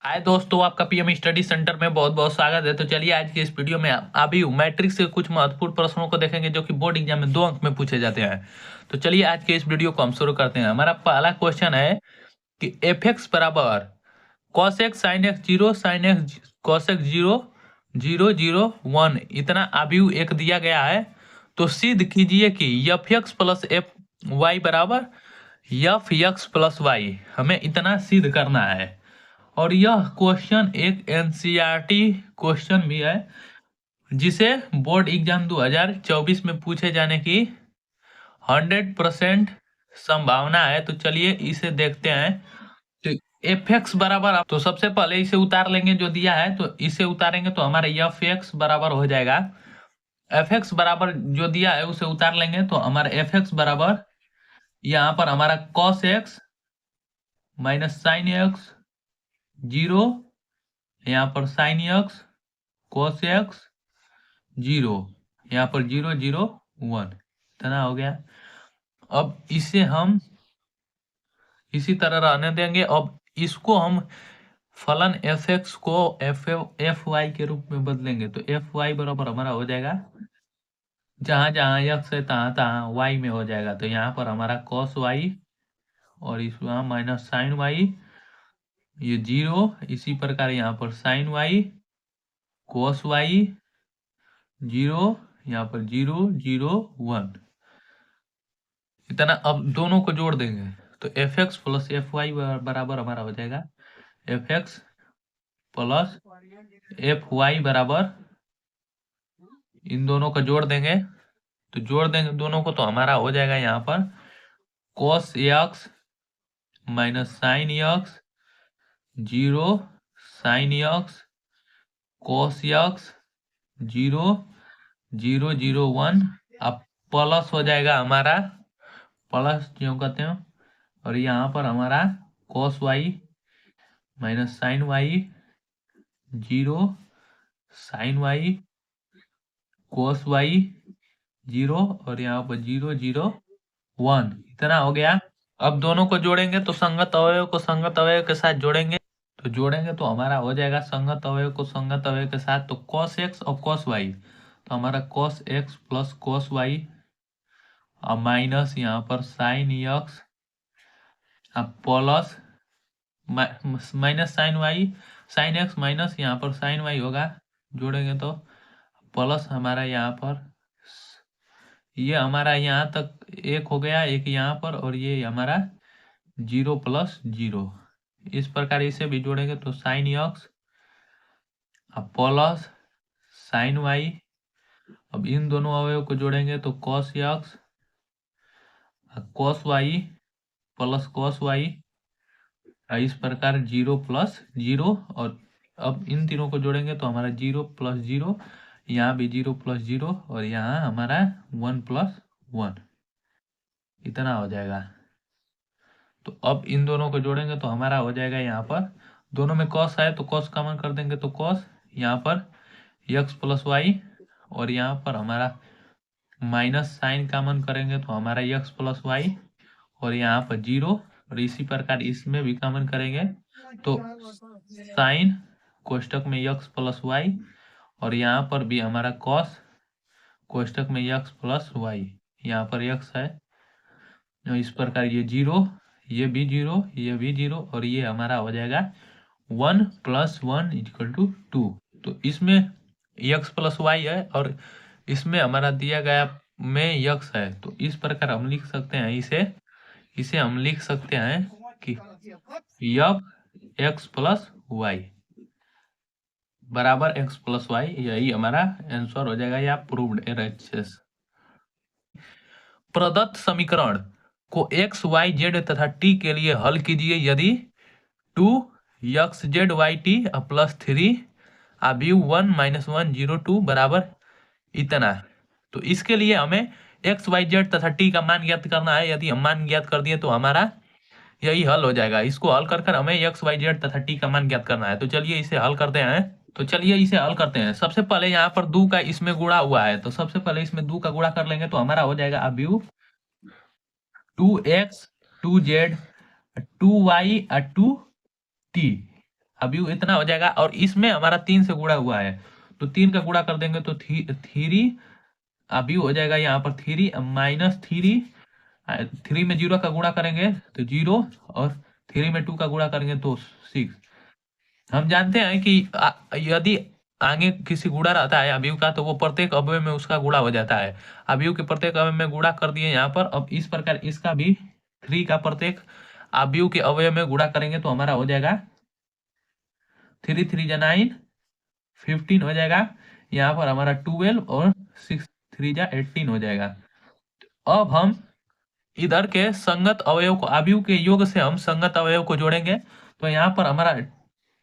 हाय दोस्तों, आपका PM study centre में बहुत बहुत स्वागत है। तो चलिए आज की इस वीडियो में अभी मैट्रिक्स के कुछ महत्वपूर्ण प्रश्नों को देखेंगे जो कि बोर्ड एग्जाम में 2 अंक में पूछे जाते हैं। तो चलिए आज के इस वीडियो को हम शुरू करते हैं। हमारा पहला क्वेश्चन है कि एफ एक्स बराबर cos x sine x zero sine x cos x zero zero zero one इतना अभी एक दिया गया है। तो सिद्ध कीजिए कि F X plus F Y बराबर एफ एक्स प्लस वाई। हमें इतना सिद्ध करना है और यह क्वेश्चन एक एनसीईआरटी क्वेश्चन भी है जिसे बोर्ड एग्जाम 2024 में पूछे जाने की 100% संभावना है। तो चलिए इसे देखते हैं। तो एफ एक्स बराबर तो सबसे पहले इसे उतार लेंगे, जो दिया है तो इसे उतारेंगे तो हमारा एफ एक्स बराबर हो जाएगा। एफ एक्स बराबर जो दिया है उसे उतार लेंगे तो हमारा एफ एक्स बराबर यहाँ पर हमारा cos x minus sine x zero, यहाँ पर sine x cos x zero, यहाँ पर जीरो जीरो वन इतना हो गया। अब इसे हम इसी तरह रहने देंगे। अब इसको हम फलन एफ एक्स को एफ वाई के रूप में बदलेंगे तो एफ वाई बराबर हमारा हो जाएगा, जहां जहां एक्स है तहां तहां वाई में हो जाएगा। तो यहाँ पर हमारा कॉस वाई और इसमें माइनस साइन वाई, ये जीरो। इसी प्रकार यहाँ पर sine Y cos Y zero, यहाँ पर जीरो जीरो वन इतना। अब दोनों को जोड़ देंगे तो F X plus F Y बराबर हमारा हो जाएगा F X plus F Y बराबर, इन दोनों को जोड़ देंगे तो जोड़ देंगे दोनों को तो हमारा हो जाएगा यहाँ पर cos x minus sine x zero sine x cos x zero zero zero one. अब प्लस हो जाएगा हमारा, प्लस क्यों कहते हैं, और यहाँ पर हमारा cos Y minus sine Y zero sine Y cos Y zero, और यहाँ पर जीरो जीरो वन इतना हो गया। अब दोनों को जोड़ेंगे तो संगत अवयव को संगत अवयव के साथ जोड़ेंगे तो हमारा हो जाएगा संगत अवयव को संगत अवयव के साथ तो कॉस एक्स और कॉस वाई। तो हमारा cos X plus cos Y और माइनस यहाँ पर sine X plus minus sine Y, sine X minus यहाँ पर साइन वाई होगा, जोड़ेंगे तो प्लस हमारा यहाँ पर ये हमारा यहाँ तक एक हो गया, एक यहाँ पर, और ये हमारा जीरो प्लस जीरो। इस प्रकार इसे भी जोड़ेंगे तो sine X plus sine Y. अब इन दोनों अवयव को जोड़ेंगे तो cos X cos Y plus cos Y, इस प्रकार जीरो प्लस जीरो। और अब इन तीनों को जोड़ेंगे तो हमारा जीरो प्लस जीरो, यहाँ भी जीरो प्लस जीरो, और यहाँ हमारा वन प्लस वन इतना हो जाएगा। तो अब इन दोनों को जोड़ेंगे तो हमारा हो जाएगा, यहाँ पर दोनों में कॉस है तो कॉस कॉमन कर देंगे तो कॉस, यहाँ पर एक्स प्लस वाई, और यहाँ पर हमारा माइनस साइन कॉमन करेंगे तो हमारा एक्स प्लस वाई, और यहाँ पर जीरो, और इसी प्रकार इसमें भी कॉमन करेंगे तो साइन कोष्टक में एक्स प्लस वाई, और यहाँ पर भी हमारा कॉस कोष्टक में एक्स प्लस वाई, यहाँ पर एक्स है। इस प्रकार ये जीरो, ये भी जीरो, ये भी जीरो, और ये हमारा हो जाएगा one plus one equal to two. तो इसमें एक्स प्लस वाई है और इसमें हमारा दिया गया में एक्स है। तो इस प्रकार हम लिख सकते हैं इसे हम लिख सकते हैं कि एफ एक्स प्लस वाई बराबर एक्स प्लस वाई, यही हमारा आंसर हो जाएगा या प्रूव्ड एरएचएस। प्रदत्त समीकरण को एक्स वाई जेड तथा टी के लिए हल कीजिए यदि two X Z Y T plus three अभी one minus one zero two बराबर इतना। तो इसके लिए हमें एक्स वाई जेड तथा टी का मान ज्ञात करना है। यदि हम मान ज्ञात कर दिए तो हमारा यही हल हो जाएगा। इसको हल कर हमें एक्स वाई जेड तथा टी का मान ज्ञात करना है। तो चलिए इसे हल करते हैं। सबसे पहले यहाँ पर दो का इसमें गुणा हुआ है तो सबसे पहले इसमें दो का गुणा कर लेंगे तो हमारा हो जाएगा अभी two X two Z two Y two T अवयव इतना हो जाएगा, और इसमें हमारा 3 से गुणा हुआ है, तो 3 का गुणा कर देंगे तो थ्री अवयव हो जाएगा यहाँ पर 3 माइनस 3, 3 में 0 का गुणा करेंगे तो 0, और 3 में 2 का गुणा करेंगे तो 6। हम जानते हैं कि यदि आगे किसी गुणा रहता है अवयव का, तो वो प्रत्येक अवयव में उसका गुणा हो जाता है। अवयव के प्रत्येक अवयव में गुणा कर दिए यहाँ पर। अब इस प्रकार इसका भी 3 का प्रत्येक अवयव के अवयव में गुणा करेंगे तो हमारा हो जाएगा 3 3 जा 9, 15 हो जाएगा। यहाँ पर हमारा 12 और 6 3 जा 18 हो जाएगा। अब हम इधर के संगत अवयव को, अवयव के योग से हम संगत अवयव को जोड़ेंगे। तो यहाँ पर हमारा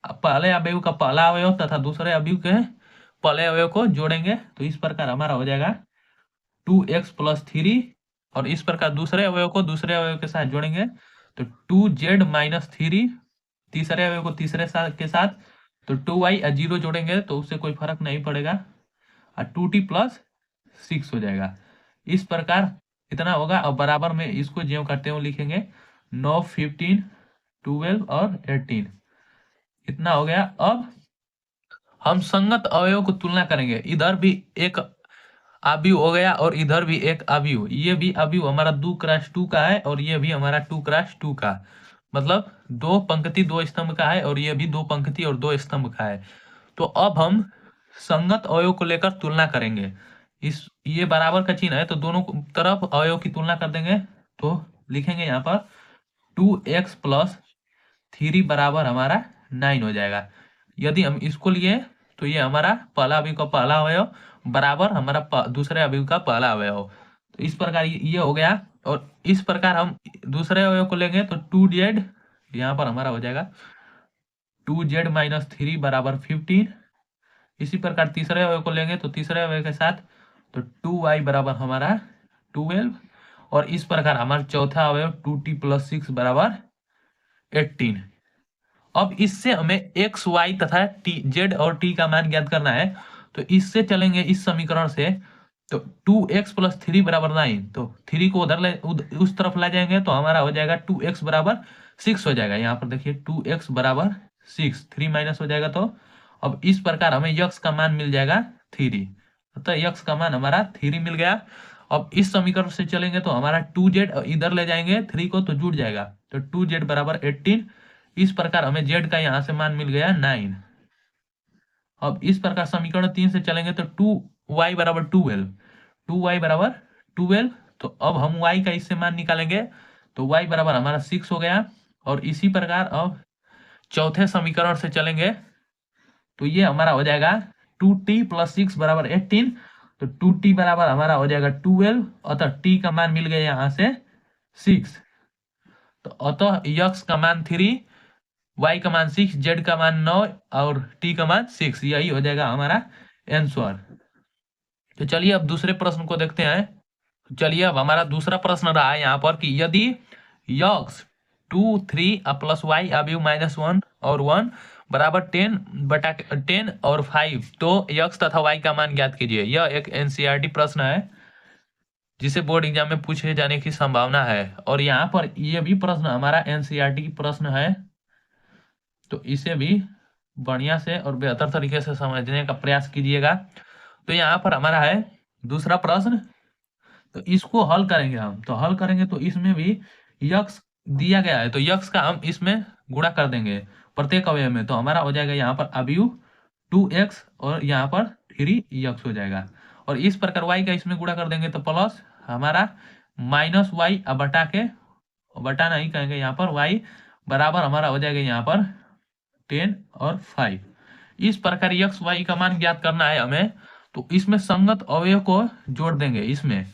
पहले अवयव का पहला अवयव तथा दूसरे अवयव के पहले अवयव को जोड़ेंगे, तो इस प्रकार हमारा हो जाएगा 2x प्लस 3, और इस प्रकार दूसरे अवयव को दूसरे अवयव के साथ जोड़ेंगे तो 2z माइनस 3, तीसरे अवयव को तीसरे के साथ तो 2y, 0 जोड़ेंगे तो उससे कोई फर्क नहीं पड़ेगा, और 2t प्लस 6 हो जाएगा। इस प्रकार इतना होगा। और बराबर में इसको ज्यों करते हुए लिखेंगे 9, 15, 12 और 18, इतना हो गया। अब हम संगत अवयव को तुलना करेंगे। इधर भी एक अवयव हो गया और इधर भी एक अवयव, ये भी अवयव हमारा 2x2 का है और ये भी हमारा 2x2 का, मतलब 2 पंक्ति 2 स्तंभ का है, और ये भी 2 पंक्ति और 2 स्तंभ का है। तो अब हम संगत अवयव को लेकर तुलना करेंगे। ये बराबर का चिन्ह है तो दोनों तरफ अवयव की तुलना कर देंगे। तो लिखेंगे यहाँ पर 2x प्लस 3 बराबर हमारा 9 हो जाएगा। यदि हम इसको लिए तो ये हमारा पहला अवयव का पहला अवयव बराबर हमारा दूसरे अवयव का पहला अवयव। तो इस प्रकार ये हो गया। और इस प्रकार हम दूसरे अवयव को लेंगे तो 2z, यहाँ पर हमारा हो जाएगा 2z माइनस 3 बराबर 15। इसी प्रकार तीसरे अवयव को लेंगे तो तीसरे अवयव के साथ तो 2y बराबर हमारा 12, और इस प्रकार हमारा चौथा अवयव 2t प्लस 6 बराबर 18। अब इससे हमें x, y तथा t, z और t का मान ज्ञात करना है। तो इससे चलेंगे इस समीकरण से, तो 2x प्लस 3 बराबर 9, तो 3 को उस तरफ ला जाएंगे तो हमारा हो जाएगा 2x बराबर 6 हो जाएगा। यहाँ पर देखिए 2x बराबर 6, 3 माइनस हो जाएगा। तो अब इस प्रकार हमें x का मान मिल जाएगा 3, तो x का मान हमारा 3 मिल गया। अब इस समीकरण से चलेंगे तो हमारा 2z इधर ले जाएंगे 3 को तो जुड़ जाएगा, तो 2z बराबर 18। इस प्रकार हमें z का यहाँ से मान मिल गया 9। अब इस प्रकार समीकरण 3 से चलेंगे तो 2y बराबर 12, 2y बराबर 12। तो अब हम y का इससे मान निकालेंगे तो y बराबर हमारा 6 हो गया। और इसी प्रकार अब चौथे समीकरण से चलेंगे तो ये हमारा हो जाएगा 2t प्लस 6 बराबर 18, तो 2t बराबर हमारा हो जाएगा 12, अतः t का मान मिल गया यहाँ से 6। तो अतः x का मान 3, y का मान 6, z का मान 9 और t का मान 6, यही हो जाएगा हमारा आंसर। तो चलिए अब दूसरे प्रश्न को देखते हैं। चलिए अब हमारा दूसरा प्रश्न रहा है यहाँ पर कि यदि x 2, 3 प्लस y अवयव -1 और 1 बराबर 10 और 5, तो x तथा y का मान ज्ञात कीजिए। यह एक एनसीईआरटी प्रश्न है जिसे बोर्ड एग्जाम में पूछे जाने की संभावना है, और यहाँ पर यह भी प्रश्न हमारा एनसीईआरटी प्रश्न है, तो इसे भी बढ़िया से और बेहतर तरीके से समझने का प्रयास कीजिएगा। तो यहाँ पर हमारा है दूसरा प्रश्न, तो इसको हल करेंगे हम। तो हल करेंगे तो इसमें भी x दिया गया है, तो x का हम इसमें गुणा कर देंगे प्रत्येक अवयव में, तो हमारा हो जाएगा यहाँ पर अवयव 2x और यहाँ पर 3x हो जाएगा। और इस प्रकार y का इसमें गुणा कर देंगे तो प्लस हमारा माइनस y, अब बटा के, बटा नहीं कहेंगे यहाँ पर, y बराबर हमारा हो जाएगा यहाँ पर 10 और 5। इस प्रकार x y का मान ज्ञात करना है हमें, तो इसमें संगत अवयव को जोड़ देंगे इसमें।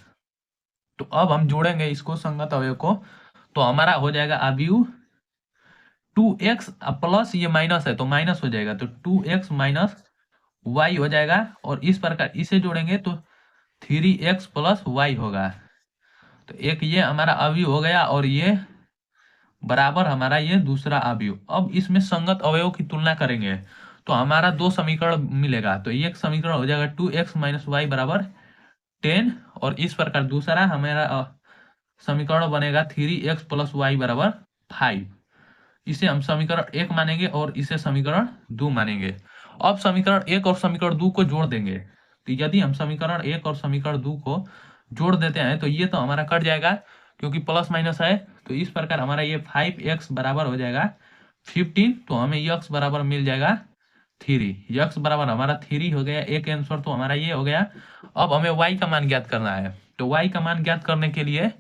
तो अब हम जोड़ेंगे इसको संगत अवयव को, तो हमारा हो जाएगा अवयव 2x प्लस ये माइनस है तो माइनस हो जाएगा, तो 2x माइनस y हो जाएगा। और इस प्रकार इसे जोड़ेंगे तो 3x प्लस y होगा। तो एक ये हमारा अवयव हो गया और ये बराबर हमारा ये दूसरा अवयव। अब इसमें संगत अवयव की तुलना करेंगे तो हमारा 2 समीकरण मिलेगा। तो एक समीकरण हो जाएगा 2x माइनस y बराबर 10, और इस प्रकार दूसरा हमारा समीकरण बनेगा 3x प्लस y बराबर 5। इसे हम समीकरण 1 मानेंगे और इसे समीकरण 2 मानेंगे। अब समीकरण 1 और समीकरण 2 को जोड़ देंगे, तो यदि हम समीकरण 1 और समीकरण 2 को जोड़ देते हैं तो ये तो हमारा कट जाएगा, क्योंकि प्लस माइनस है। तो इस प्रकार हमारा ये 5x बराबर हो जाएगा 15, तो हमें x बराबर मिल जाएगा 3। x बराबर हमारा 3 हो गया, एक आंसर तो हमारा ये हो गया। अब हमें y का मान ज्ञात करना है, तो y का मान ज्ञात करने के लिए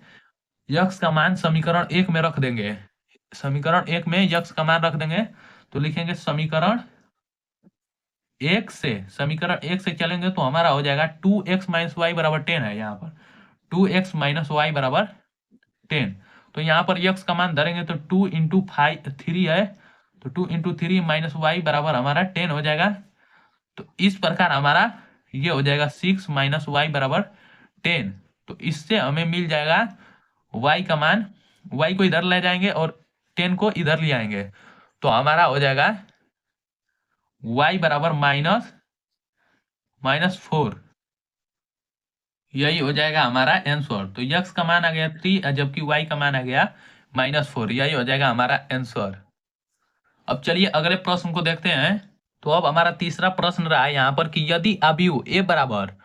x का मान समीकरण 1 में रख देंगे। समीकरण 1 में x का मान रख देंगे, तो लिखेंगे समीकरण 1 से चलेंगे तो हमारा हो जाएगा 2x माइनस वाई बराबर 10 है। यहाँ पर 2x माइनस वाई बराबर 10, तो यहाँ पर x का मान धरेंगे तो 2 इंटू 3 है, तो 2 इंटू 3 माइनस वाई बराबर हमारा 10 हो जाएगा। तो इस प्रकार हमारा ये हो जाएगा 6 माइनस वाई बराबर 10। तो इससे हमें मिल जाएगा y का मान, y को इधर ले जाएंगे और 10 को इधर ले आएंगे, तो हमारा हो जाएगा y बराबर -4। यही हो जाएगा हमारा आंसर। तो x का मान आ गया 3 जबकि y का मान आ गया -4। यही हो जाएगा हमारा आंसर। अब चलिए अगले प्रश्न को देखते हैं। तो अब हमारा तीसरा प्रश्न रहा है यहाँ पर कि यदि अवयव a बराबर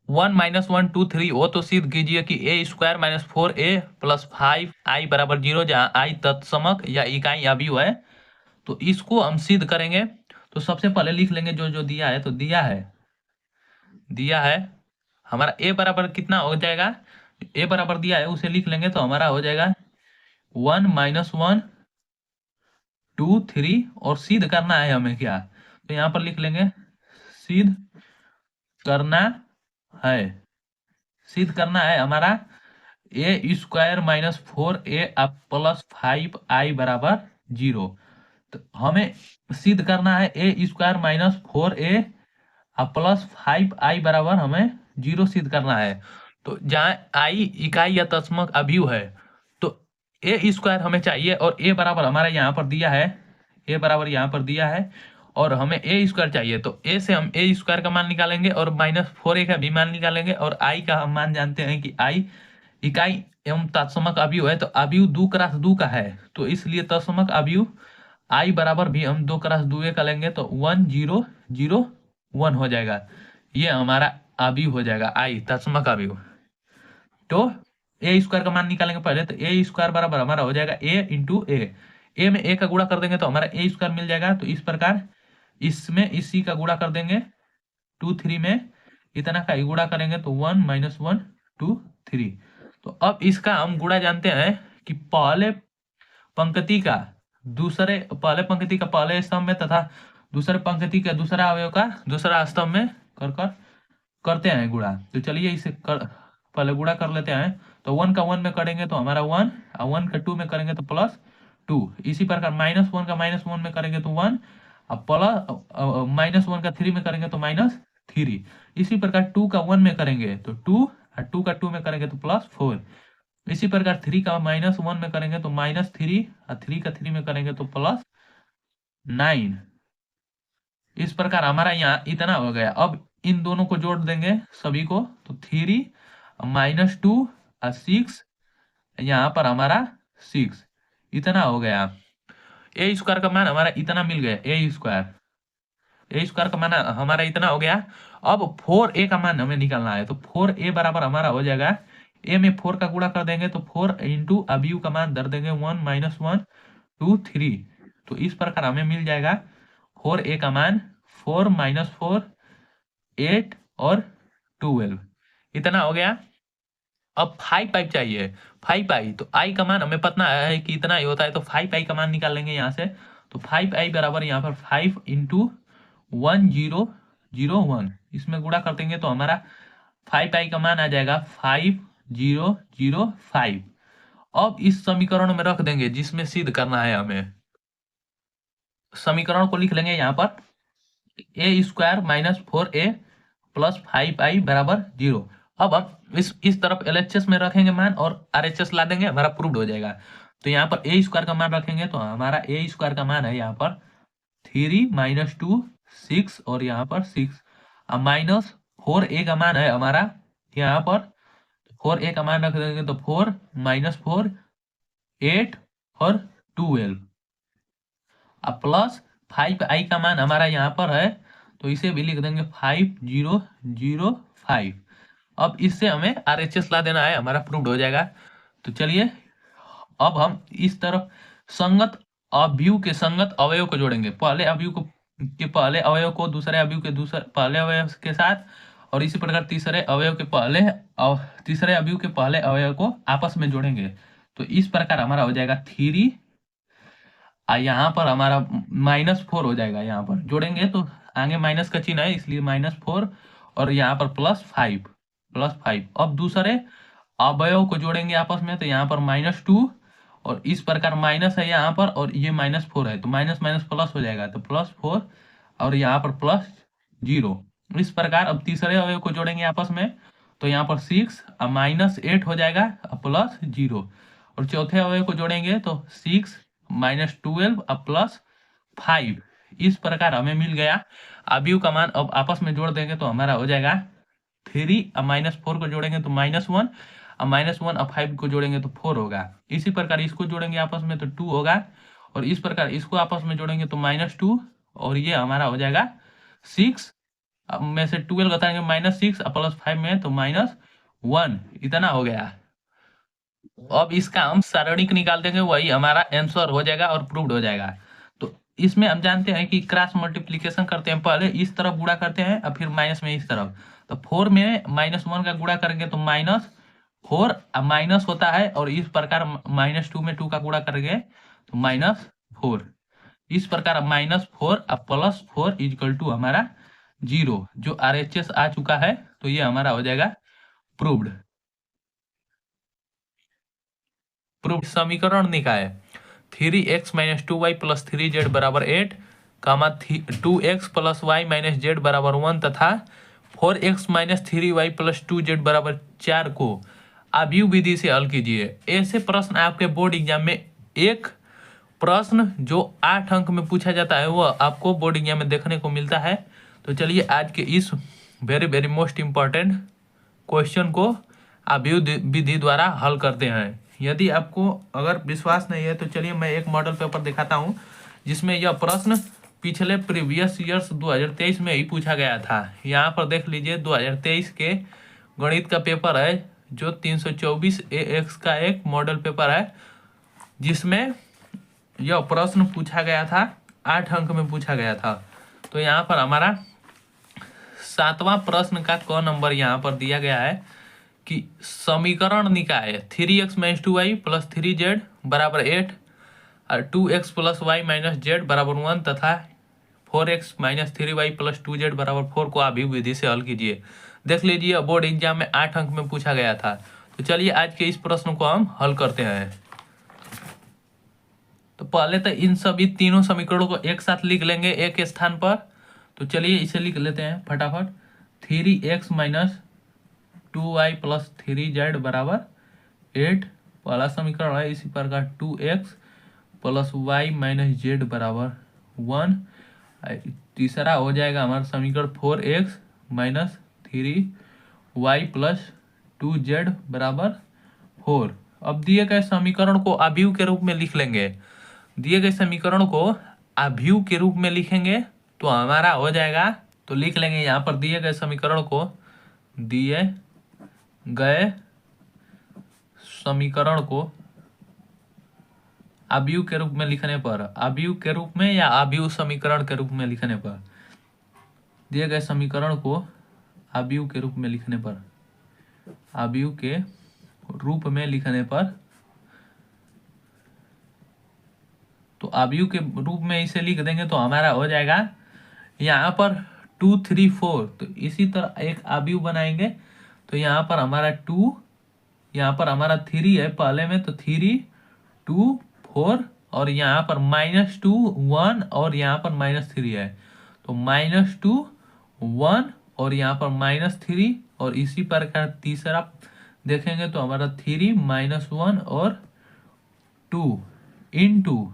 1 - 1 2 3 हो तो सिद्ध कीजिए कि a² - 4a + 5i बराबर 0, जहाँ i तत्समक या इकाई अवयव है। तो इसको हम सिद्ध करेंगे। तो सबसे पहले लिख लेंगे जो जो दिया है। तो दिया है हमारा a बराबर कितना हो जाएगा, a बराबर दिया है उसे लिख लेंगे, तो हमारा हो जाएगा 1 - 1 2 3, और सिद्ध करना है हमें क्या, तो यहाँ पर लिख लेंगे सिद्ध करना है। सिद्ध करना है हमारा a² - 4a + 5i बराबर 0। तो हमें सिद्ध करना है a² - 4a + 5i बराबर हमें 0 सिद्ध करना है। तो जहाँ i इकाई या तत्समक अवयव है, तो a² हमें चाहिए, और a बराबर हमारा यहाँ पर दिया है, a बराबर यहाँ पर दिया है, और हमें a² चाहिए। तो a से हम a² का मान निकालेंगे और -4a का भी मान निकालेंगे, और i का हम मान जानते हैं कि i इकाई एवं तत्समक अवयव है। तो अवयव 2 × 2 का है, तो इसलिए तत्समक अवयव i बराबर भी हम 2 × 2 का लेंगे, तो 1 0 0 1 हो जाएगा। ये हमारा अवयव हो जाएगा i तत्समक अवयव। तो a² का मान निकालेंगे पहले, तो a² बराबर हमारा हो जाएगा a इंटू a में a का गुणा कर देंगे तो हमारा a² मिल जाएगा। तो इस प्रकार इसमें इसी का गुणा कर देंगे, 2 3 में इतना का ही गुणा करेंगे, तो 1 - 1 2 3। तो अब इसका हम गुणा जानते हैं कि पहले पंक्ति का पहले स्तंभ में तथा दूसरे पंक्ति का दूसरा अवयव का दूसरा स्तंभ में करते हैं गुणा। तो चलिए इसे पहले गुणा कर लेते हैं। तो 1 का 1 में करेंगे तो हमारा 1, और 1 का 2 में करेंगे तो +2। इसी प्रकार -1 का -1 में करेंगे तो 1, और -1 का 3 में करेंगे तो -3। इसी प्रकार 2 का 1 में करेंगे तो 2, और 2 का 2 में करेंगे तो +4। इसी प्रकार 3 का -1 में करेंगे तो -3, और 3 का 3 में करेंगे तो +9। इस प्रकार हमारा यहाँ इतना हो गया। अब इन दोनों को जोड़ देंगे सभी को, तो 3 -2 और 6, यहाँ पर हमारा 6 इतना हो गया। a² का मान हमारा इतना मिल गया, a² का मान हमारा इतना हो गया। अब 4a का मान हमें निकालना है। तो 4a बराबर हमारा हो जाएगा, a में 4 का गुणा कर देंगे तो 4 इंटू अवयव का मान धर देंगे 1 - 1 2 3। तो इस प्रकार हमें मिल जाएगा 4a का मान 4 - 4 8 और 12 इतना हो गया। अब 5i चाहिए, 5i। तो i का मान हमें पता है कि इतना ही होता है, तो 5i का मान निकाल लेंगे यहाँ से। तो 5i बराबर यहाँ पर 5 इंटू 1 0 0 1, इसमें गुणा कर देंगे तो हमारा 5i का मान आ जाएगा 5 0 0 5। अब इस समीकरण में रख देंगे जिसमें सिद्ध करना है हमें। समीकरण को लिख लेंगे यहाँ पर a² - 4a + 5i बराबर 0। अब हम इस तरफ LHS में रखेंगे मान और RHS ला देंगे, हमारा प्रूव्ड हो जाएगा। तो यहाँ पर a² का मान रखेंगे तो हमारा a² का मान है यहाँ पर 3 - 2 6, और यहाँ पर 6, और -4a का मान है हमारा यहाँ पर 4a का मान रख देंगे तो 4 - 4 8 और 12 अब प्लस 5i का मान हमारा यहाँ पर है, तो इसे भी लिख देंगे 5005। अब इससे हमें RHS ला देना है, हमारा प्रूव्ड हो जाएगा। तो चलिए अब हम इस तरफ संगत अवयव के संगत अवयव को जोड़ेंगे। पहले अवयव को के पहले अवयव को दूसरे अवयव के दूसरे पहले अवयव के साथ, और इसी प्रकार तीसरे अवयव के पहले तीसरे अवयव के पहले अवयव को आपस में जोड़ेंगे। तो इस प्रकार हमारा हो जाएगा 3, यहाँ पर हमारा -4 हो जाएगा। यहाँ पर जोड़ेंगे तो आगे माइनस का चिन्ह है, इसलिए -4, और यहाँ पर +5 अब दूसरे अवयव को जोड़ेंगे आपस में, तो यहाँ पर -2, और इस प्रकार माइनस है यहाँ पर, और ये -4 है, तो माइनस माइनस प्लस हो जाएगा, तो +4, और यहाँ पर +0। इस प्रकार अब तीसरे अवयव को जोड़ेंगे आपस में, तो यहाँ पर 6 अब -8 हो जाएगा, +0, और चौथे अवयव को जोड़ेंगे तो 6 -12 अब +5। इस प्रकार हमें मिल गया अवयव का मान। अब आपस में जोड़ देंगे तो हमारा हो जाएगा 3, अब -4 को जोड़ेंगे तो -1, अब -1 अब 5 को जोड़ेंगे तो 4 होगा। इसी प्रकार इसको जोड़ेंगे आपस में तो 2 होगा, और इस प्रकार इसको आपस में जोड़ेंगे तो -2, और ये हमारा हो जाएगा 6। अब में से 12 बताएंगे -6 +5 में तो -1, इतना हो गया। अब इसका हम सारणिक निकाल देंगे, वही हमारा आंसर हो जाएगा और प्रूव्ड हो जाएगा। तो इसमें हम जानते हैं कि क्रॉस मल्टीप्लिकेशन करते हैं, पहले इस तरफ गुणा करते हैं और फिर माइनस में इस तरफ। तो 4 में -1 का गुणा करेंगे तो -4, अब माइनस होता है, और इस प्रकार -2 में 2 का गुणा करेंगे तो -4। इस प्रकार -4 अब +4 = हमारा 0, जो RHS आ चुका है। तो ये हमारा हो जाएगा प्रूव्ड। समीकरण निकाय 3x - 2y + 3z = 8, 2x + y - z = 1 तथा 4x - 3y + 2z = 4 को अवयव विधि से हल कीजिए। ऐसे प्रश्न आपके बोर्ड एग्जाम में एक प्रश्न जो 8 अंक में पूछा जाता है, वह आपको बोर्ड एग्जाम में देखने को मिलता है। तो चलिए आज के इस वेरी मोस्ट इम्पॉर्टेंट क्वेश्चन को अवयव विधि द्वारा हल करते हैं। यदि आपको अगर विश्वास नहीं है तो चलिए मैं एक मॉडल पेपर दिखाता हूं, जिसमें यह प्रश्न पिछले प्रीवियस ईयर्स 2023 में ही पूछा गया था। यहाँ पर देख लीजिए 2023 के गणित का पेपर है, जो 324 AX का एक मॉडल पेपर है, जिसमें यह प्रश्न पूछा गया था, 8 अंक में पूछा गया था। तो यहाँ पर हमारा 7वां प्रश्न का क नंबर यहाँ पर दिया गया है कि समीकरण निकाय 3x - 2y + 3z = 8, और 2x + y - z = 1 तथा 4x - 3y + 2z = 4 को अवयव विधि से हल कीजिए। देख लीजिए बोर्ड एग्जाम में 8 अंक में पूछा गया था। तो चलिए आज के इस प्रश्न को हम हल करते हैं। तो पहले तो इन सभी तीनों समीकरणों को एक साथ लिख लेंगे एक स्थान पर। तो चलिए इसे लिख लेते हैं फटाफट। 3x - 2y + 3z = 8 पहला समीकरण है। इसी प्रकार 2x + y - z = 1। तीसरा हो जाएगा हमारा समीकरण 4x - 3y + 2z = 4। अब दिए गए समीकरण को अवयव के रूप में लिख लेंगे। दिए गए समीकरण को अवयव के रूप में लिखेंगे तो हमारा हो जाएगा, तो लिख लेंगे यहाँ पर दिए गए समीकरण को, दिए गए समीकरण को अवयव के रूप में लिखने पर, अवयव के रूप में या अवयव समीकरण के रूप में लिखने पर, दिए गए समीकरण को अवयव के रूप में लिखने पर, अवयव के रूप में लिखने पर, तो अवयव के रूप में इसे लिख देंगे तो हमारा हो जाएगा यहाँ पर 2 3 4। तो इसी तरह एक अवयव बनाएंगे। तो यहाँ पर हमारा 2, यहाँ पर हमारा 3 है पहले में, तो 3 2 4, और यहाँ पर -2 1, और यहाँ पर -3 है, तो -2 1 और यहाँ पर -3, और इसी प्रकार तीसरा देखेंगे तो हमारा 3 -1 और 2 ×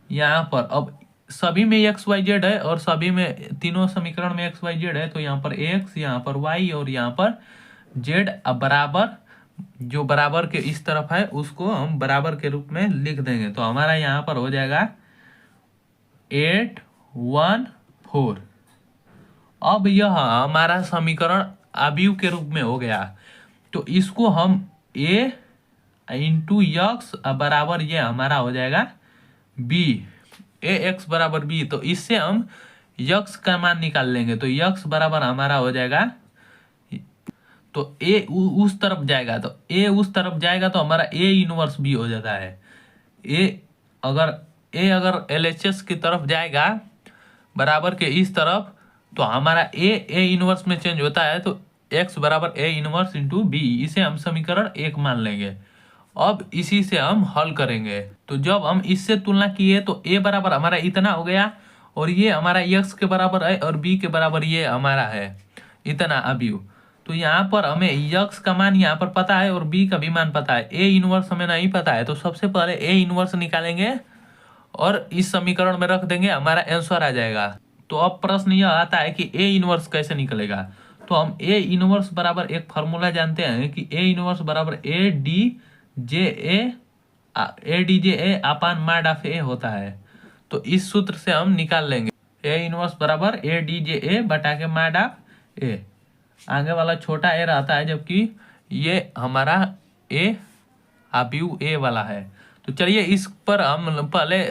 यहाँ पर अब सभी में XYZ है, और सभी में तीनों समीकरण में XYZ है, तो यहाँ पर X, यहाँ पर Y और यहाँ पर Z बराबर जो बराबर के इस तरफ है उसको हम बराबर के रूप में लिख देंगे। तो हमारा यहाँ पर हो जाएगा 814। अब यह हमारा समीकरण अवयव के रूप में हो गया। तो इसको हम a इंटू यक्स बराबर ये हमारा हो जाएगा b, ए एक्स बराबर b। तो इससे हम यक्स का मान निकाल लेंगे। तो यक्स बराबर हमारा हो जाएगा, तो a उस तरफ जाएगा, तो a उस तरफ जाएगा तो हमारा a इनवर्स b हो जाता है। अगर LHS की तरफ जाएगा बराबर के इस तरफ, तो हमारा a इनवर्स में चेंज होता है। तो x बराबर a इनवर्स इंटू b, इसे हम समीकरण 1 मान लेंगे। अब इसी से हम हल करेंगे। तो जब हम इससे तुलना किए तो a बराबर हमारा इतना हो गया, और ये हमारा x के बराबर है और b के बराबर ये हमारा है इतना अवयव। तो यहाँ पर हमें x का मान यहाँ पर पता है और b का भी मान पता है, a इनवर्स हमें नहीं पता है। तो सबसे पहले a इनवर्स निकालेंगे और इस समीकरण में रख देंगे, हमारा आंसर आ जाएगा। तो अब प्रश्न यह आता है कि a इनवर्स कैसे निकलेगा। तो हम a इनवर्स बराबर एक फार्मूला जानते हैं कि a इनवर्स बराबर ADJ अपान माड ऑफ a होता है। तो इस सूत्र से हम निकाल लेंगे a इनवर्स बराबर ADJ बटा के माड ऑफ a। आगे वाला छोटा a रहता है, जबकि ये हमारा a अवयव a वाला है। तो चलिए इस पर हम पहले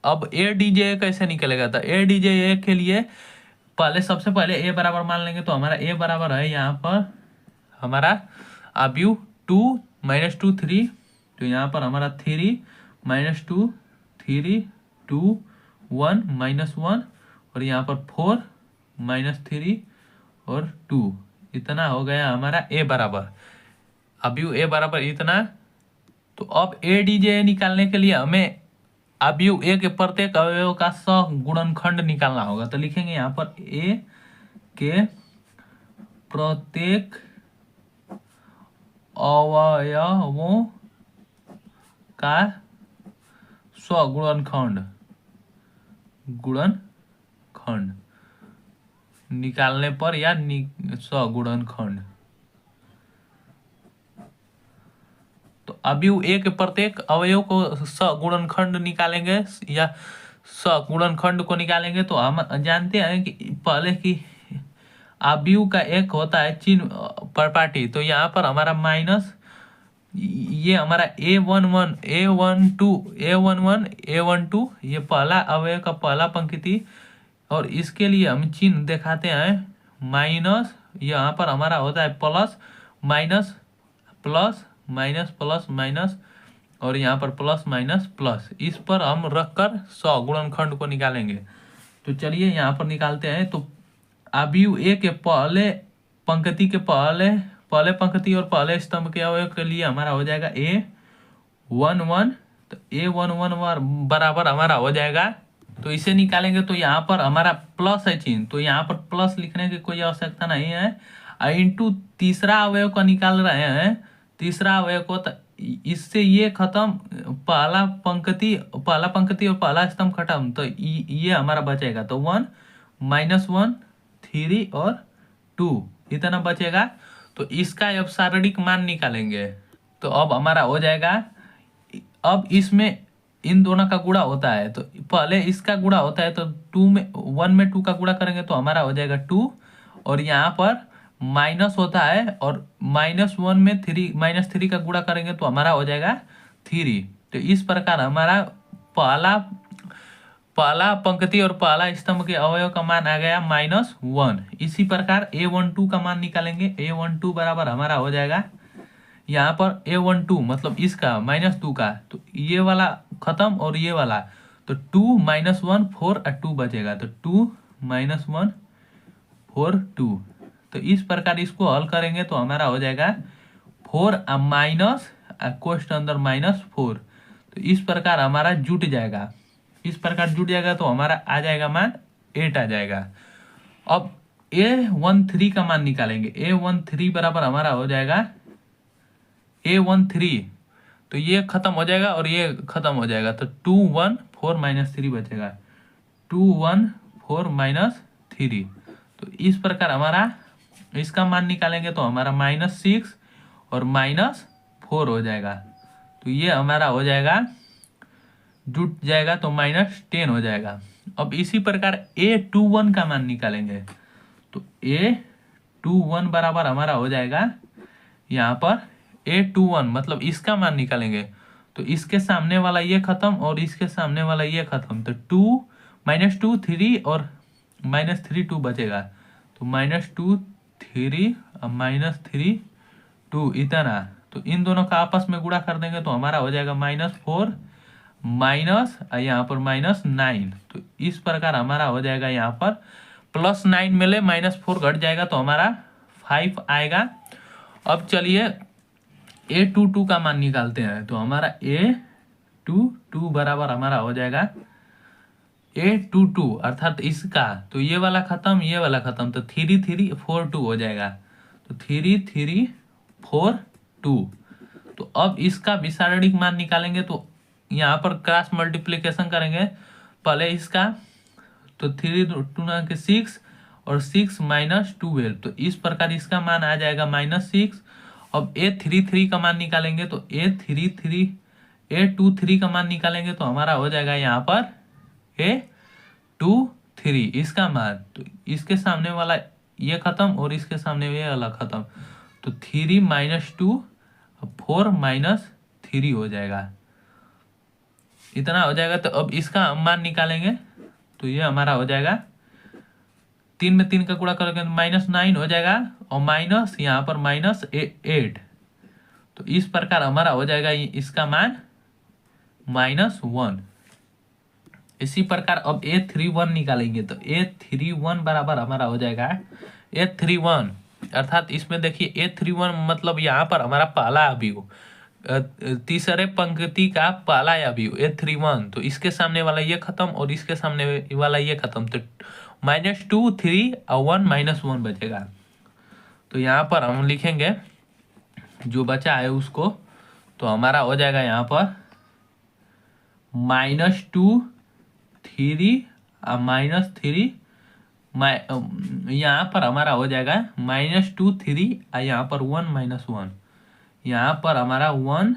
अब ADJ कैसे निकलेगा। तो ADJ के लिए पहले सबसे पहले a बराबर मान लेंगे। तो हमारा a बराबर है यहाँ पर हमारा अवयव 2 - 2 3। तो यहाँ पर हमारा 3 - 2 3 2 1 -1, और यहाँ पर 4 - 3 और 2, इतना हो गया हमारा a बराबर अवयव a बराबर इतना। तो अब ADJ निकालने के लिए हमें अवयव a के प्रत्येक अवयव का सहगुणनखंड निकालना होगा। तो लिखेंगे यहाँ पर a के प्रत्येक अवयवों का सहगुणनखंड निकालने पर या सहगुणनखंड। तो अवयव a के प्रत्येक अवयव को सहगुणनखंड निकालेंगे या सहगुणनखंड को निकालेंगे। तो हम जानते हैं कि पहले की अवयव का एक होता है चिन्ह प्रॉपर्टी। तो यहाँ पर हमारा माइनस ये हमारा A11 A12 A12 ये पहला अवयव का पहला पंक्ति, और इसके लिए हम चिन्ह दिखाते हैं माइनस। यहाँ पर हमारा होता है plus minus plus minus plus minus, और यहाँ पर प्लस माइनस प्लस। इस पर हम रखकर सहगुणनखंड को निकालेंगे। तो चलिए यहाँ पर निकालते हैं। तो अवयव a के पहले पंक्ति के पहले पंक्ति और पहले स्तंभ के अवयव के लिए हमारा हो जाएगा A11। तो A11 बराबर हमारा हो जाएगा। तो इसे निकालेंगे तो यहाँ पर हमारा प्लस है चिन्ह, तो यहाँ पर प्लस लिखने की कोई आवश्यकता नहीं है। इंटू तीसरा अवयव को निकाल रहे हैं, तीसरा अवयव को, तो इससे ये खत्म, पहला पंक्ति और पहला स्तंभ खत्म, तो ये हमारा बचेगा। तो 1 - 1 3 और 2 इतना बचेगा। तो इसका अब शारीरिक मान निकालेंगे। तो अब हमारा हो जाएगा, अब इसमें इन दोनों का गुणा होता है। तो पहले इसका गुणा होता है, तो 1 में 2 का गुणा करेंगे तो हमारा हो जाएगा 2, और यहाँ पर माइनस होता है, और -1 में -3 का गुणा करेंगे तो हमारा हो जाएगा 3। तो इस प्रकार हमारा पहला पंक्ति और पहला स्तंभ के अवयव का मान आ गया -1। इसी प्रकार A12 का मान निकालेंगे। A12 बराबर हमारा हो जाएगा यहाँ पर A12 मतलब इसका -2 का, तो ये वाला खत्म और ये वाला, तो 2 - 1 4 और 2 बचेगा। तो 2 - 1 4 2। तो इस प्रकार इसको हल करेंगे तो हमारा हो जाएगा 4 माइनस कोष्ठ अंदर -4। तो इस प्रकार हमारा जुट जाएगा। इस प्रकार जुट जाएगा तो हमारा आ जाएगा मान 8 आ जाएगा। अब A13 का मान निकालेंगे। A13 बराबर हमारा हो जाएगा A13, तो ये खत्म हो जाएगा और ये खत्म हो जाएगा। तो 2 1 4 -3 बचेगा। 2 1 4 -3। तो इस प्रकार हमारा इसका मान निकालेंगे तो हमारा -6 और 4 हो जाएगा। तो ये हमारा हो जाएगा, जुट जाएगा तो -10 हो जाएगा। अब इसी प्रकार A21 का मान निकालेंगे। तो A21 बराबर हमारा हो जाएगा यहाँ पर A21, मतलब इसका मान निकालेंगे तो इसके सामने वाला ये खत्म और इसके सामने वाला ये खत्म, तो 2 -2 3 और -3 2 बचेगा। तो -2 3 और -3 2 इतना, तो इन दोनों का आपस में गुणा कर देंगे तो हमारा हो जाएगा -4 माइनस यहाँ पर -9। तो इस प्रकार हमारा हो जाएगा यहाँ पर +9 मिले -4 घट जाएगा तो हमारा 5 आएगा। अब चलिए A22 का मान निकालते हैं। तो हमारा A22 बराबर हमारा हो जाएगा A22 अर्थात इसका, तो ये वाला खत्म ये वाला खत्म, तो 3 3 4 2 हो जाएगा। तो 3 3 4 2। तो अब इसका विसारणिक मान निकालेंगे तो यहाँ पर क्रॉस मल्टीप्लिकेशन करेंगे पहले इसका, तो 3 2 के 6 और 6 -12, तो इस प्रकार इसका मान आ जाएगा -6। अब A33 का मान निकालेंगे तो A23 का मान निकालेंगे तो हमारा हो जाएगा यहाँ पर A23 इसका मान, तो इसके सामने वाला ये खत्म और इसके सामने ये वाला खत्म, तो 3 -2 4 -3 हो जाएगा, इतना हो जाएगा। तो अब इसका मान निकालेंगे तो ये हमारा हो जाएगा 3 में 3 का गुणा करेंगे तो -9 हो जाएगा और माइनस यहाँ पर -8। तो इस प्रकार हमारा हो जाएगा इसका मान -1। इसी प्रकार अब A31 निकालेंगे तो A31 बराबर हमारा हो जाएगा A31 अर्थात इसमें देखिए A31 मतलब यहाँ पर हमारा पहला अवयव, तीसरे पंक्ति का पहला अवयव A31, तो इसके सामने वाला ये खत्म और इसके सामने वाला ये खत्म, तो -2 3 और 1 -1 बचेगा। तो यहाँ पर हम लिखेंगे जो बचा है उसको, तो हमारा हो जाएगा यहाँ पर -2 3 और -3, यहाँ पर हमारा हो जाएगा -2 3 और यहाँ पर 1 -1, यहाँ पर हमारा 1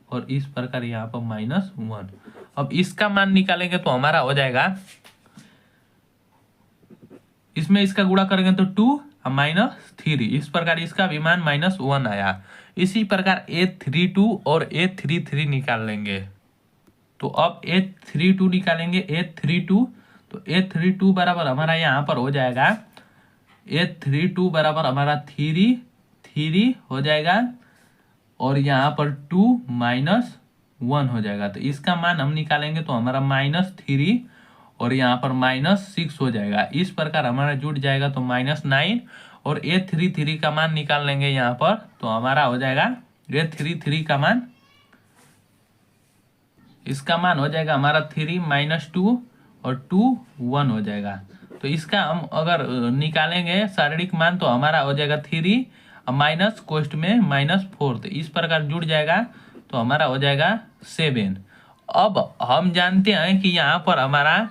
और इस प्रकार यहाँ पर -1। अब इसका मान निकालेंगे तो हमारा हो जाएगा, इसमें इसका गुणा करेंगे तो 2 और -3, इस प्रकार इसका भी मान -1 आया। इसी प्रकार A32 और A33 निकाल लेंगे। तो अब A32 निकालेंगे, A32, तो A32 बराबर हमारा यहाँ पर हो जाएगा A32 बराबर हमारा 3 हो जाएगा और यहाँ पर 2 -1 हो जाएगा। तो इसका मान हम निकालेंगे तो हमारा -3 और यहाँ पर -6 हो जाएगा। इस प्रकार हमारा जुट जाएगा तो -9 और A33 का मान निकाल लेंगे यहाँ पर, तो हमारा हो जाएगा A33 का मान, इसका मान हो जाएगा हमारा 3 -2 और 2 1 हो जाएगा। तो इसका हम अगर निकालेंगे शारीरिक मान तो हमारा हो जाएगा 3 माइनस कोष्ट में -4, तो इस प्रकार जुड़ जाएगा तो हमारा हो जाएगा 7। अब हम जानते हैं कि यहाँ पर हमारा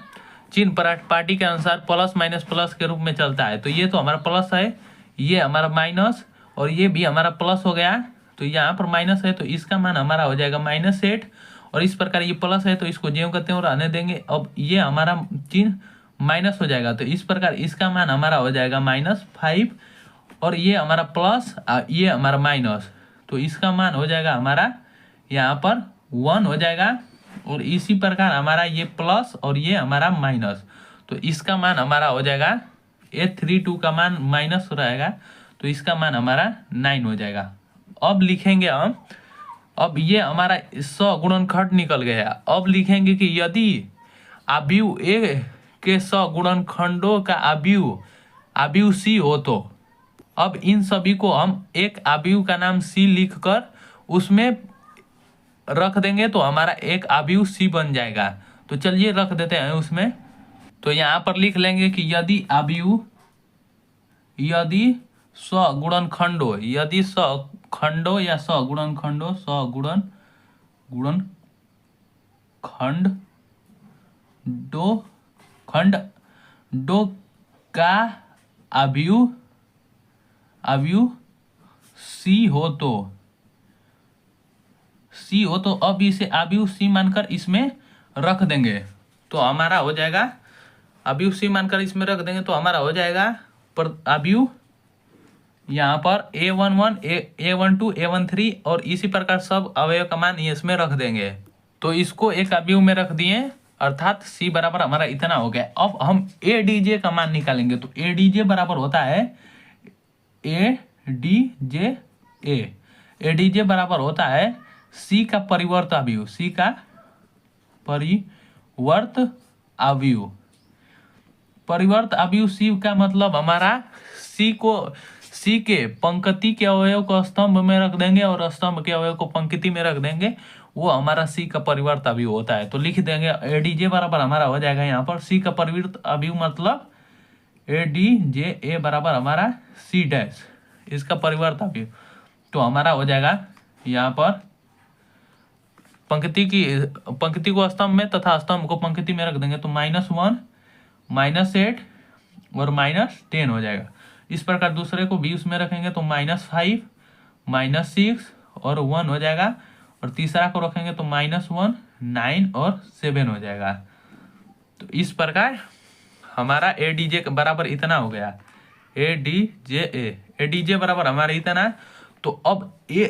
चिन्ह पार्टी के अनुसार प्लस माइनस प्लस के रूप में चलता है। तो ये तो हमारा प्लस है, ये हमारा माइनस और ये भी हमारा प्लस हो गया, तो यहाँ पर माइनस है तो इसका मान हमारा हो जाएगा -8 और इस प्रकार ये प्लस है तो इसको ज्यों करते हैं और रहने देंगे। अब ये हमारा चिन्ह माइनस हो जाएगा तो इस प्रकार इसका मान हमारा हो जाएगा -5 और ये हमारा प्लस ये हमारा माइनस, तो इसका मान हो जाएगा हमारा यहाँ पर 1 हो जाएगा और इसी प्रकार हमारा ये प्लस और ये हमारा माइनस, तो इसका मान हमारा हो जाएगा A32 का मान माइनस रहेगा तो इसका मान हमारा 9 हो जाएगा। अब लिखेंगे हम, अब ये हमारा 100 गुणनखंड निकल गया। अब लिखेंगे कि यदि अवयव ए के 100 गुणनखंडों का अवयव सी हो तो अब इन सभी को हम एक अवयव का नाम सी लिखकर उसमें रख देंगे तो हमारा एक अवयव सी बन जाएगा। तो चलिए रख देते हैं उसमें। तो यहाँ पर लिख लेंगे कि यदि 100 गुणनखंडों, यदि 100 खंडों या 100 गुणनखंडों, 100 गुणनखंडों का अवयव सी हो तो सी हो, तो अब इसे अवयव सी मानकर इसमें रख देंगे तो हमारा हो जाएगा, अवयव सी मानकर इसमें रख देंगे तो हमारा हो जाएगा पर अवयव यहाँ पर A11 A12 A13 और इसी प्रकार सब अवयव का मान इसमें रख देंगे। तो इसको एक अवयव में रख दिए, अर्थात C बराबर हमारा इतना हो गया। अब हम ADJ का मान निकालेंगे तो ADJ बराबर होता है ADJ बराबर होता है C का परिवर्त अवयव, C का परिवर्त अवयव। परिवर्त अवयव C का मतलब हमारा C के पंक्ति के अवयव को स्तंभ में रख देंगे और स्तंभ के अवयव को पंक्ति में रख देंगे, वो हमारा C का परिवर्त अवयव होता है। तो लिख देंगे ADJ बराबर हमारा हो जाएगा यहाँ पर C का परिवर्त अवयव मतलब ADJ बराबर हमारा C डैश, इसका परिवर्त अवयव। तो हमारा हो जाएगा यहाँ पर पंक्ति को स्तंभ में तथा स्तंभ को पंक्ति में रख देंगे तो -1 -8 और -10 हो जाएगा। इस प्रकार दूसरे को भी उसमें रखेंगे तो -5 -6 और 1 हो जाएगा, और तीसरा को रखेंगे तो -1 9 और 7 हो जाएगा। तो इस प्रकार हमारा ADJ बराबर इतना हो गया, ADJ बराबर हमारा इतना। तो अब A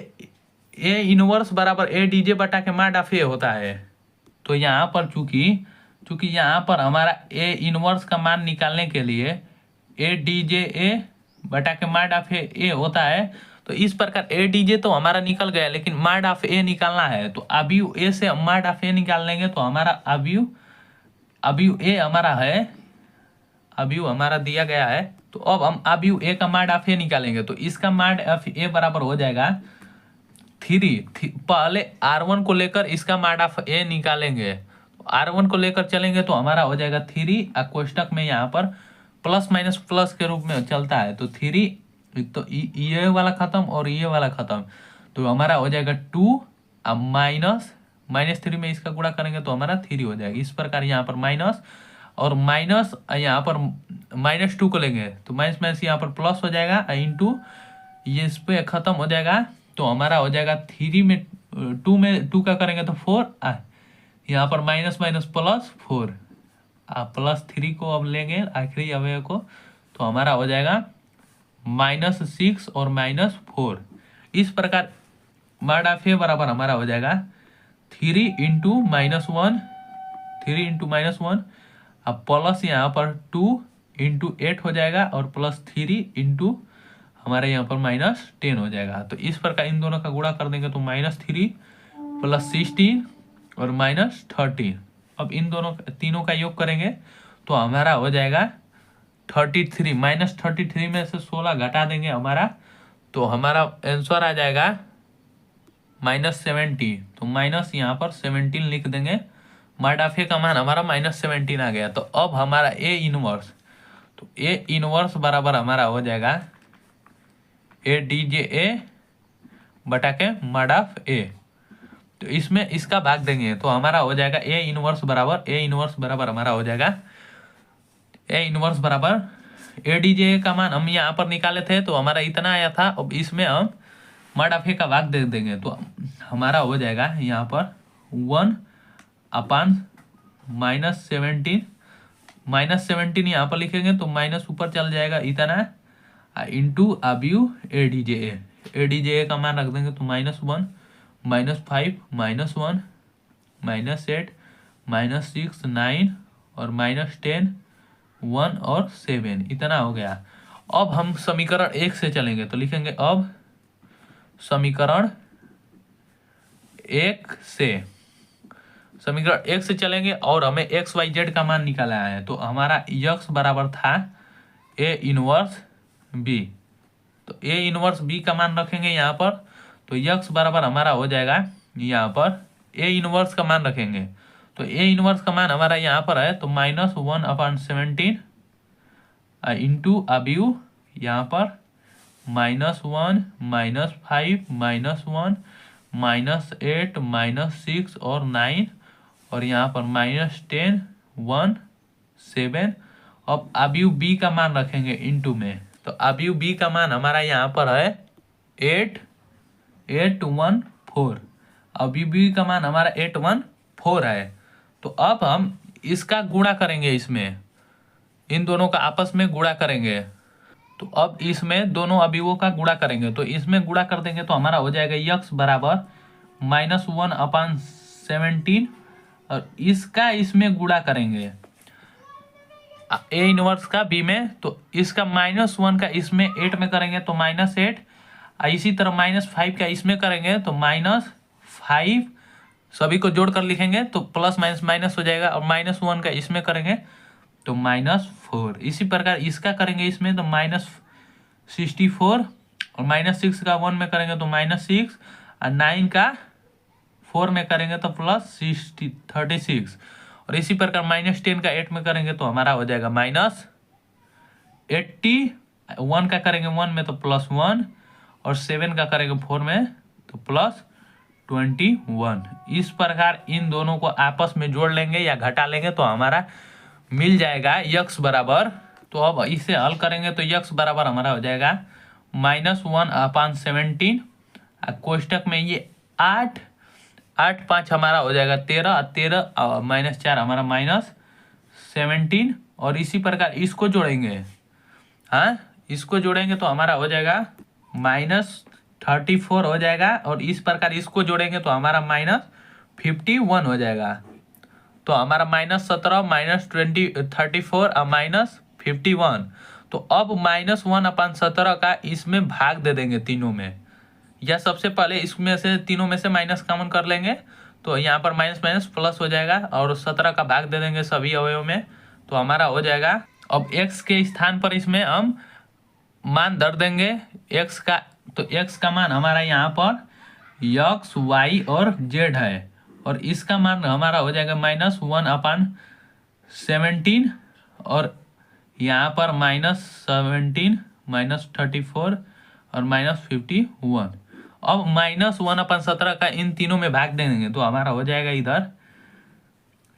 इनवर्स बराबर ADJ बटा के माड ऑफ A होता है। तो यहाँ पर चूंकि यहाँ पर हमारा A इनवर्स का मान निकालने के लिए ADJ बटा के माड ऑफ A होता है, तो इस प्रकार ADJ तो हमारा निकल गया, लेकिन माड ऑफ A निकालना है। तो अवयव A से माड ऑफ A निकाल लेंगे तो हमारा अवयव A हमारा है, अवयव हमारा दिया गया है। तो अब हम अवयव A का माड ऑफ A निकालेंगे तो इसका माड ऑफ A बराबर हो जाएगा 3। पहले R1 को लेकर इसका माड ऑफ A निकालेंगे, R1 को लेकर चलेंगे तो हमारा हो जाएगा 3, कोष्टक में यहाँ पर प्लस माइनस प्लस के रूप में चलता है तो 3, तो ये वाला खत्म और ये वाला खत्म, तो हमारा हो जाएगा 2 अब -3 में इसका गुणा करेंगे तो हमारा 3 हो जाएगा। इस प्रकार यहाँ पर माइनस और माइनस, यहाँ पर -2 को लेंगे तो माइनस यहाँ पर प्लस हो जाएगा, इंटू ये इस पे खत्म हो जाएगा तो हमारा हो जाएगा 3 में 2 का करेंगे तो 4, यहाँ पर माइनस प्लस 4, +3 को अब लेंगे आखिरी अवयव को तो हमारा हो जाएगा -6 और -4। इस प्रकार माड ऑफ A बराबर हमारा हो जाएगा 3 × -1 अब प्लस यहाँ पर 2 × 8 हो जाएगा और +3 × हमारे यहाँ पर -10 हो जाएगा। तो इस प्रकार इन दोनों का गुणा कर देंगे तो -3 + 16 और -13। अब इन तीनों का योग करेंगे तो हमारा हो जाएगा 33। -33 में से 16 घटा देंगे हमारा, तो हमारा आंसर आ जाएगा -70। तो माइनस यहाँ पर 17 लिख देंगे, माड ऑफ A का मान हमारा -17 आ गया। तो अब हमारा A इनवर्स, तो A इनवर्स बराबर हमारा हो जाएगा ADJ बटा के माड ऑफ A। तो इसमें इसका भाग देंगे तो हमारा हो जाएगा A इनवर्स बराबर हमारा हो जाएगा A इनवर्स बराबर ADJ का मान हम यहाँ पर निकाले थे तो हमारा इतना आया था। अब इसमें हम माड ऑफ A का भाग दे देंगे तो हमारा हो जाएगा यहाँ पर 1/-17, -17 यहाँ पर लिखेंगे तो माइनस ऊपर चल जाएगा इतना, इंटू अवयव ADJ का मान रख देंगे तो -1 -5 -1 -8 -6 9 और -10 1 और 7 इतना हो गया। अब हम समीकरण 1 से चलेंगे तो लिखेंगे अब समीकरण 1 से चलेंगे और हमें XYZ का मान निकाला है। तो हमारा x बराबर था A इनवर्स B, तो A इनवर्स B का मान रखेंगे यहाँ पर, तो x बराबर हमारा हो जाएगा यहाँ पर A इनवर्स का मान रखेंगे तो A इनवर्स का मान हमारा यहाँ पर है तो -1/17 इंटू अवयव यहाँ पर -1 -5 -1 -8 -6 और 9 और यहाँ पर -10 1 7। अब अवयव B का मान रखेंगे इंटू में, तो अवयव B का मान हमारा यहाँ पर है 8 8 1 4, अभी बी का मान हमारा 814 है। तो अब हम इसका गुणा करेंगे, इसमें इन दोनों का आपस में गुणा करेंगे। तो अब इसमें दोनों अवयवों का गुणा करेंगे, तो इसमें गुणा कर देंगे तो हमारा हो जाएगा यक्स बराबर -1/17 और इसका इसमें गुणा करेंगे ए इनवर्स का बी में, तो इसका -1 का इसमें 8 में करेंगे तो -8, इसी तरह -5 का इसमें करेंगे तो -5, सभी को जोड़ कर लिखेंगे तो प्लस माइनस माइनस हो जाएगा, और -1 का इसमें करेंगे तो -4। इसी प्रकार इसका करेंगे इसमें तो -64 और -6 का 1 में करेंगे तो -6 और 9 का 4 में करेंगे तो +36 और इसी प्रकार -10 का 8 में करेंगे तो हमारा हो जाएगा -80। 1 का करेंगे 1 में तो +1 और 7 का करेंगे 4 में तो +21। इस प्रकार इन दोनों को आपस में जोड़ लेंगे या घटा लेंगे तो हमारा मिल जाएगा यक्स बराबर। तो अब इसे हल करेंगे तो यक्स बराबर हमारा हो जाएगा -1/17। कोष्टक में ये 8 5 हमारा हो जाएगा 13 -4 हमारा -17 और इसी प्रकार इसको जोड़ेंगे। हाँ, इसको जोड़ेंगे तो हमारा हो जाएगा -34 हो जाएगा और इस प्रकार इसको जोड़ेंगे तो हमारा -51 हो जाएगा। तो हमारा -17 -34 और -51। तो अब -1/17 का इसमें भाग दे देंगे तीनों में, या सबसे पहले इसमें से तीनों में से माइनस कॉमन कर लेंगे तो यहाँ पर माइनस माइनस प्लस हो जाएगा और 17 का भाग दे देंगे सभी अवयवों में तो हमारा हो जाएगा। अब x के स्थान पर इसमें हम मान धर देंगे x का, तो x का मान हमारा यहाँ पर x y और z है और इसका मान हमारा हो जाएगा -1/17 और यहाँ पर -17 -34 और -51। अब -1/17 का इन तीनों में भाग देंगे तो हमारा हो जाएगा इधर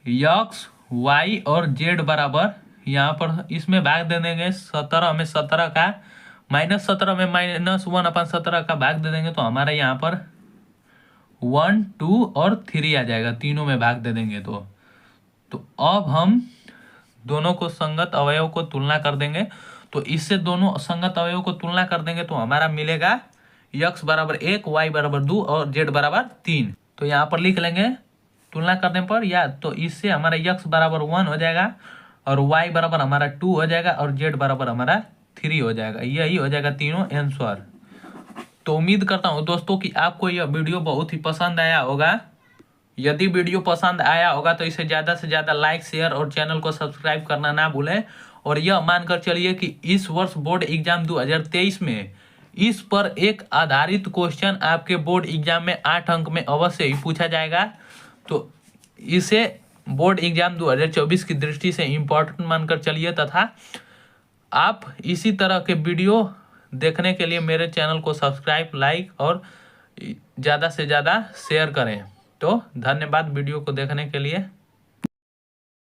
x y और z बराबर, यहाँ पर इसमें भाग दे देंगे 17 में 17 का -17 में -1/17 का भाग दे देंगे तो हमारा यहाँ पर 1 2 और 3 आ जाएगा, तीनों में भाग दे देंगे तो अब हम दोनों को संगत अवयव को तुलना कर देंगे। तो इससे दोनों संगत अवयव को तुलना कर देंगे तो हमारा मिलेगा x बराबर 1 y बराबर 2 और z बराबर 3। तो यहाँ पर लिख लेंगे तुलना करने पर, या तो इससे हमारा x बराबर 1 हो जाएगा और y बराबर हमारा 2 हो जाएगा और z बराबर हमारा 3 हो जाएगा। यही हो जाएगा तीनों आंसर। तो उम्मीद करता हूँ दोस्तों कि आपको यह वीडियो बहुत ही पसंद आया होगा। यदि वीडियो पसंद आया होगा तो इसे ज़्यादा से ज़्यादा लाइक शेयर और चैनल को सब्सक्राइब करना ना भूलें। और यह मानकर चलिए कि इस वर्ष बोर्ड एग्जाम 2023 में इस पर एक आधारित क्वेश्चन आपके बोर्ड एग्जाम में 8 अंक में अवश्य ही पूछा जाएगा। तो इसे बोर्ड एग्जाम 2024 की दृष्टि से इम्पोर्टेंट मानकर चलिए तथा आप इसी तरह के वीडियो देखने के लिए मेरे चैनल को सब्सक्राइब लाइक और ज़्यादा से ज़्यादा शेयर करें। तो धन्यवाद वीडियो को देखने के लिए।